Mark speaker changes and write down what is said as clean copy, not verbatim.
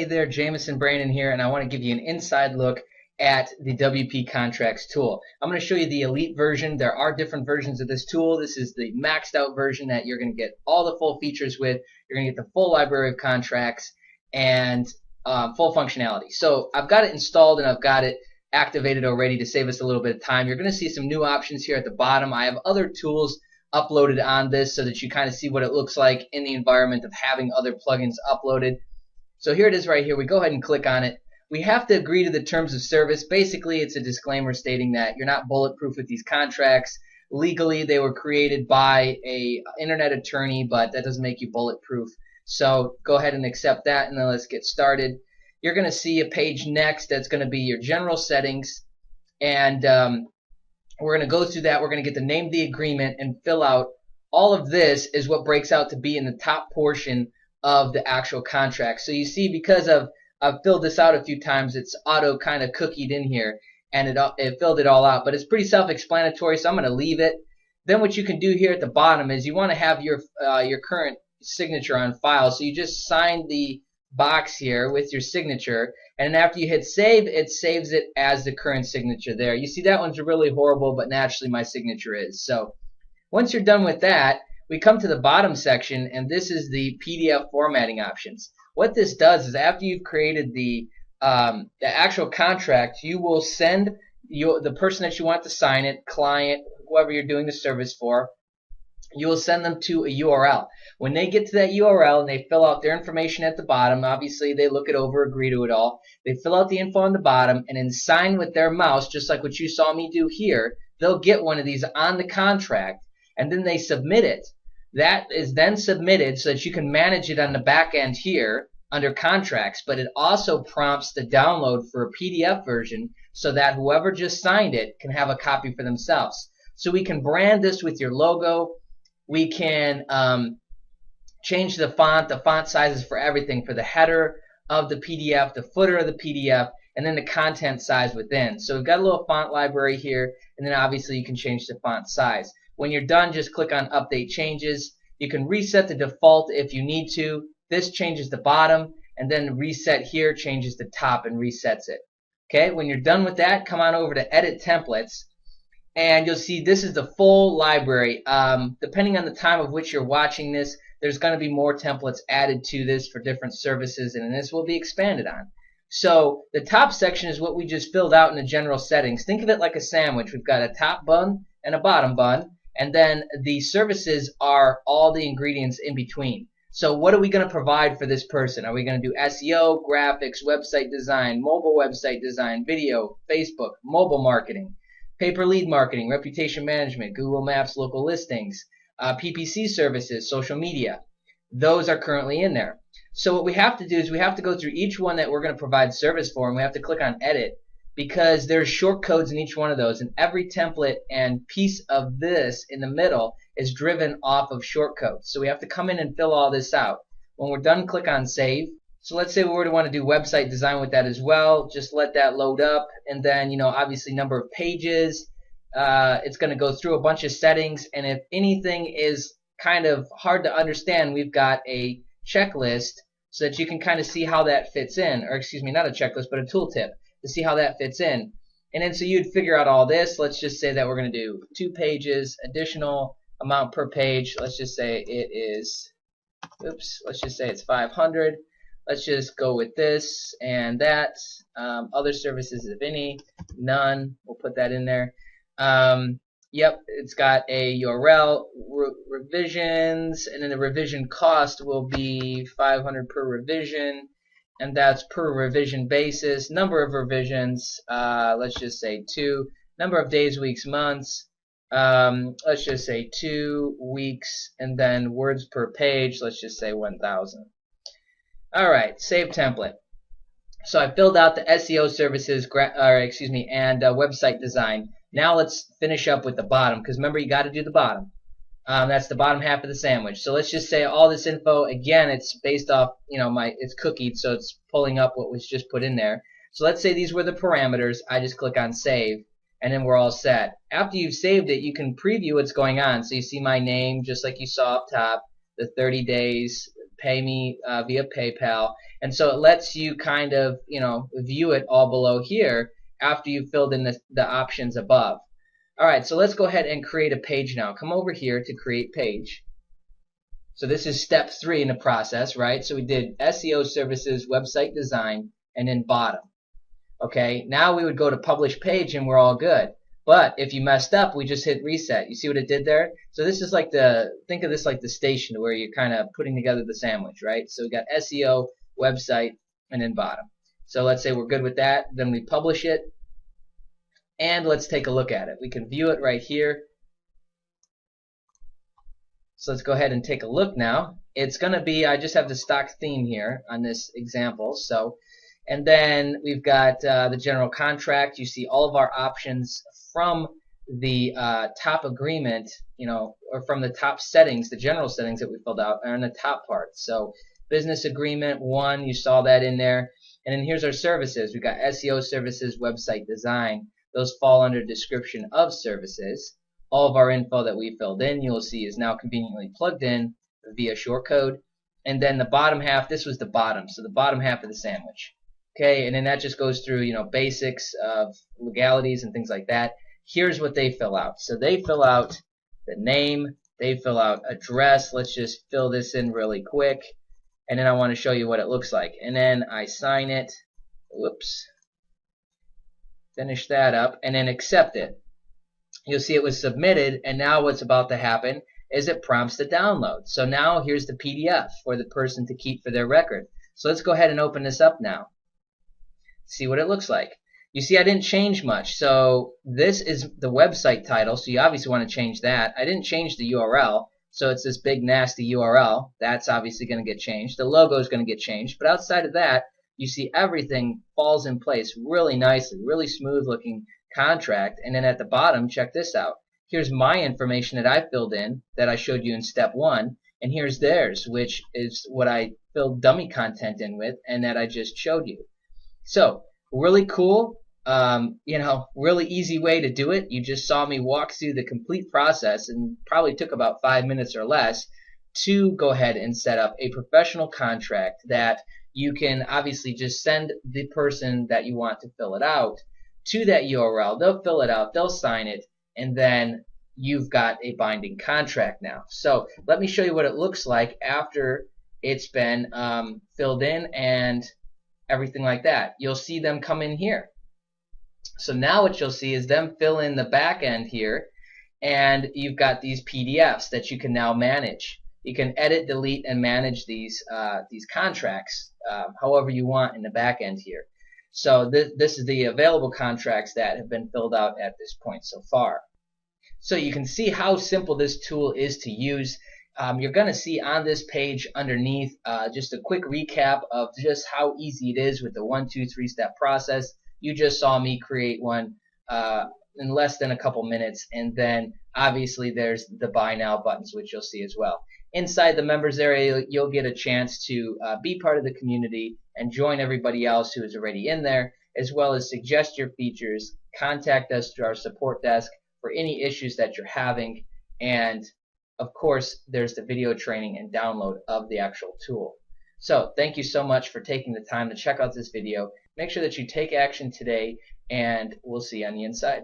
Speaker 1: there, Jameson Brandon here, and I want to give you an inside look at the WP Contracts tool. I'm going to show you the elite version. There are different versions of this tool. This is the maxed out version that you're going to get all the full features with. You're going to get the full library of contracts and full functionality. So I've got it installed and I've got it activated already to save us a little bit of time. You're going to see some new options here at the bottom. I have other tools uploaded on this so that you kind of see what it looks like in the environment of having other plugins uploaded. So here it is right here. We go ahead and click on it. We have to agree to the terms of service. Basically, it's a disclaimer stating that you're not bulletproof with these contracts. Legally, they were created by an internet attorney, but that doesn't make you bulletproof. So go ahead and accept that, and then let's get started. You're going to see a page next that's going to be your general settings, and we're going to go through that. We're going to get the name of the agreement and fill out. All of this is what breaks out to be in the top portion of the actual contract. So you see, because I've filled this out a few times, it's auto kind of cookied in here, and it filled it all out. But it's pretty self-explanatory, so I'm going to leave it. Then what you can do here at the bottom is you want to have your current signature on file. So you just sign the box here with your signature, and after you hit save, it saves it as the current signature there. You see that one's really horrible, but naturally my signature is. So once you're done with that, we come to the bottom section, and this is the PDF formatting options. What this does is after you've created the actual contract, you will send the person that you want to sign it, client, whoever you're doing the service for, you will send them to a URL. When they get to that URL and they fill out their information at the bottom, obviously they look it over, agree to it all, they fill out the info on the bottom and then sign with their mouse, just like what you saw me do here. They'll get one of these on the contract, and then they submit it. That is then submitted so that you can manage it on the back end here under contracts, but it also prompts the download for a PDF version so that whoever just signed it can have a copy for themselves. So we can brand this with your logo. We can change the font sizes for everything, for the header of the PDF, the footer of the PDF, and then the content size within. So we've got a little font library here, and then obviously you can change the font size. When you're done, just click on Update Changes. You can reset the default if you need to. This changes the bottom, and then Reset here changes the top and resets it. Okay, when you're done with that, come on over to Edit Templates, and you'll see this is the full library. Depending on the time of which you're watching this, there's going to be more templates added to this for different services, and this will be expanded on. So the top section is what we just filled out in the general settings. Think of it like a sandwich. We've got a top bun and a bottom bun, and then the services are all the ingredients in between. So what are we going to provide for this person? Are we going to do SEO, graphics, website design, mobile website design, video, Facebook, mobile marketing, paper lead marketing, reputation management, Google Maps, local listings, PPC services, social media? Those are currently in there. So what we have to do is we have to go through each one that we're going to provide service for, and we have to click on Edit, because there's short codes in each one of those, and every template and piece of this in the middle is driven off of short codes. So we have to come in and fill all this out. When we're done, click on Save. So let's say we were to want to do website design with that as well. Just let that load up, and then obviously number of pages. It's going to go through a bunch of settings, and if anything is kind of hard to understand, we've got a checklist so that you can kind of see how that fits in, or excuse me, not a checklist, but a tooltip to see how that fits in. And then so you'd figure out all this. Let's just say that we're going to do 2 pages, additional amount per page. Let's just say it is, let's just say it's 500. Let's just go with this and that. Other services, if any, none. We'll put that in there. Yep, it's got a URL, revisions, and then the revision cost will be 500 per revision, and that's per revision basis. Number of revisions, let's just say 2. Number of days, weeks, months, let's just say 2 weeks, and then words per page, let's just say 1,000. Alright, save template. So I filled out the SEO services, and website design. Now let's finish up with the bottom, because remember, you got to do the bottom. That's the bottom half of the sandwich. So let's just say all this info, again, it's based off, it's cookied, so it's pulling up what was just put in there. So let's say these were the parameters. I just click on Save, and then we're all set. After you've saved it, you can preview what's going on. So you see my name, just like you saw up top, the 30 days, pay me via PayPal. And so it lets you kind of, view it all below here after you've filled in the options above. All right, so let's go ahead and create a page now. Come over here to create page. So this is step 3 in the process, right? So we did SEO services, website design, and then bottom. Okay, now we would go to publish page and we're all good. But if you messed up, we just hit reset. You see what it did there? So this is like think of this like the station where you're kind of putting together the sandwich, right? So we got SEO, website, and then bottom. So let's say we're good with that. Then we publish it. And let's take a look at it. We can view it right here. So let's go ahead and take a look now. It's going to be, I just have the stock theme here on this example. So, and then we've got the general contract. You see all of our options from the top agreement, or from the top settings, the general settings that we filled out are in the top part. So business agreement 1, you saw that in there. And then here's our services. We've got SEO services, website design. Those fall under description of services. All of our info that we filled in, you'll see, is now conveniently plugged in via shortcode. And then the bottom half, this was the bottom, so the bottom half of the sandwich. Okay, and then that just goes through, basics of legalities and things like that. Here's what they fill out. So they fill out the name, they fill out address. Let's just fill this in really quick. And then I want to show you what it looks like. And then I sign it. Whoops. Finish that up and then accept it. You'll see it was submitted, and now what's about to happen is it prompts to download. So now here's the PDF for the person to keep for their record. So let's go ahead and open this up now. See what it looks like. You see I didn't change much. So this is the website title, so you obviously want to change that. I didn't change the URL, so it's this big nasty URL. That's obviously going to get changed. The logo is going to get changed, but outside of that, you see everything falls in place really nicely, really smooth looking contract. And then at the bottom, check this out. Here's my information that I filled in that I showed you in step 1, and here's theirs, which is what I filled dummy content in with and that I just showed you. So really cool, really easy way to do it. You just saw me walk through the complete process and probably took about 5 minutes or less to go ahead and set up a professional contract that you can obviously just send the person that you want to fill it out to that URL. They'll fill it out, they'll sign it, and then you've got a binding contract now. So let me show you what it looks like after it's been filled in and everything like that. You'll see them come in here. So now what you'll see is them fill in the back end here, and you've got these PDFs that you can now manage. You can edit, delete, and manage these contracts however you want in the back end here. So this is the available contracts that have been filled out at this point so far. So you can see how simple this tool is to use. You're going to see on this page underneath just a quick recap of just how easy it is with the 1, 2, 3 step process. You just saw me create one in less than a couple minutes, and then obviously there's the buy now buttons, which you'll see as well. Inside the members area, you'll get a chance to be part of the community and join everybody else who is already in there, as well as suggest your features, contact us through our support desk for any issues that you're having, and of course there's the video training and download of the actual tool. So thank you so much for taking the time to check out this video. Make sure that you take action today, and we'll see you on the inside.